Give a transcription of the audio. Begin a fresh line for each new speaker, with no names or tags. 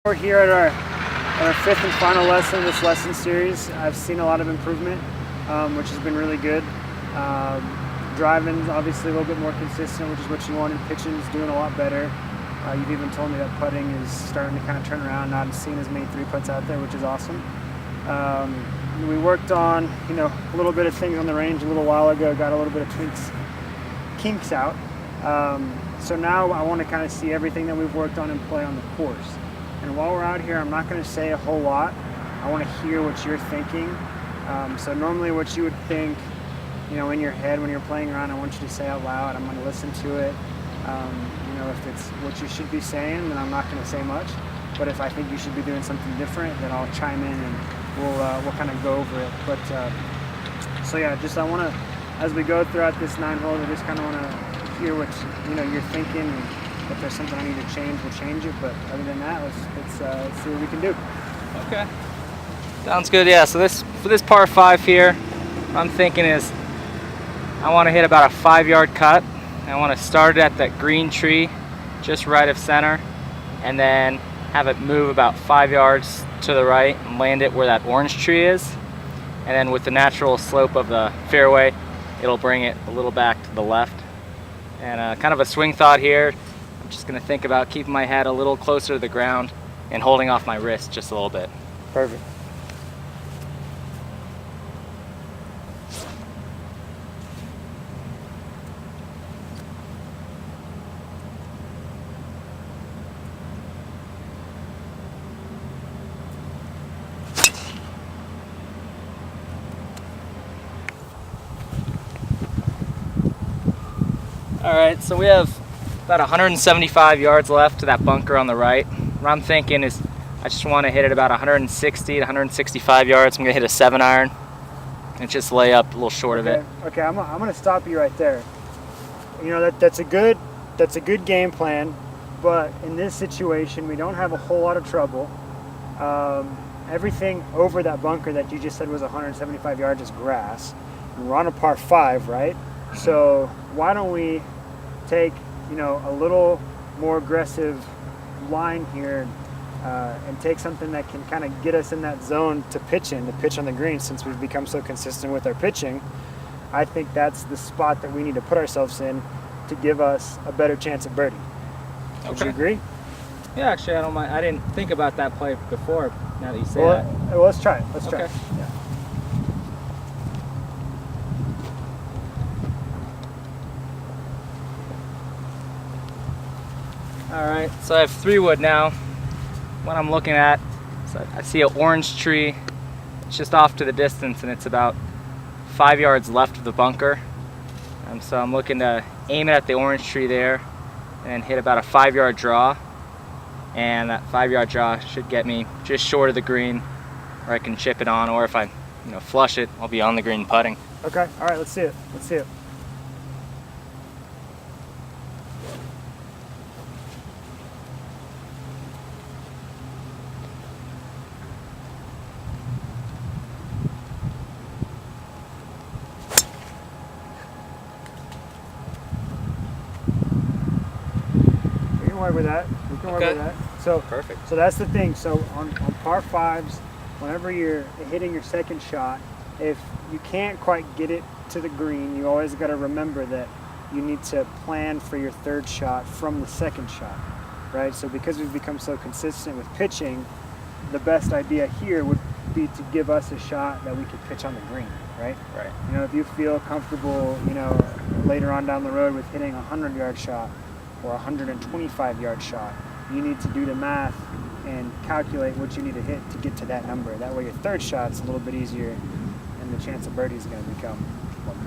We're here at our fifth and final lesson in this lesson series. I've seen a lot of improvement, which has been really good. Driving obviously a little bit more consistent, which is what you wanted. Pitching is doing a lot better. You've even told me that putting is starting to kind of turn around, not seeing as many 3-putts out there, which is awesome. We worked on, a little bit of things on the range a little while ago, got a little bit of kinks out. So now I want to kind of see everything that we've worked on and play on the course. And while we're out here, I'm not going to say a whole lot. I want to hear what you're thinking. So normally what you would think, in your head when you're playing around, I want you to say out loud. I'm going to listen to it. If it's what you should be saying, then I'm not going to say much. But if I think you should be doing something different, then I'll chime in and we'll kind of go over it. But so yeah, I want to, as we go throughout this 9 holes, I just kind of want to hear what you're thinking. And if there's something I need to change, we'll change it. But other than that, let's see what we can do.
Okay. Sounds good. Yeah. So for this par 5 here, what I'm thinking is I want to hit about a 5-yard cut. I want to start it at that green tree just right of center, and then have it move about 5 yards to the right and land it where that orange tree is. And then with the natural slope of the fairway, it'll bring it a little back to the left. And kind of a swing thought here. I'm just going to think about keeping my head a little closer to the ground and holding off my wrist just a little bit.
Perfect.
Alright, so we have about 175 yards left to that bunker on the right. What I'm thinking is I just want to hit it about 160 to 165 yards. I'm going to hit a 7-iron and just lay up a little short of it.
Okay, I'm going to stop you right there. That's a good game plan, but in this situation we don't have a whole lot of trouble. Everything over that bunker that you just said was 175 yards is grass. And we're on a par 5, right? So why don't we take a little more aggressive line here and take something that can kind of get us in that zone to pitch on the green. Since we've become so consistent with our pitching, I think that's the spot that we need to put ourselves in to give us a better chance at birdie. Would you agree?
Yeah, actually I don't mind. I didn't think about that play before, now that you say that.
Well, let's try it. Let's try it. Yeah.
Alright, so I have 3 wood now. What I'm looking at, so I see an orange tree. It's just off to the distance and it's about 5 yards left of the bunker. So I'm looking to aim it at the orange tree there and hit about a 5-yard draw. And that 5-yard draw should get me just short of the green where I can chip it on, or if I flush it, I'll be on the green putting.
Okay, alright, let's see it. Let's see it. Work with that. We can work with that. So
perfect.
So that's the thing. So on par 5s, whenever you're hitting your second shot, if you can't quite get it to the green, you always got to remember that you need to plan for your third shot from the second shot, right? So because we've become so consistent with pitching, the best idea here would be to give us a shot that we could pitch on the green, right?
Right.
If you feel comfortable, later on down the road with hitting a 100-yard shot or a 125-yard shot, you need to do the math and calculate what you need to hit to get to that number. That way your third shot's a little bit easier and the chance of birdie is going to become more great.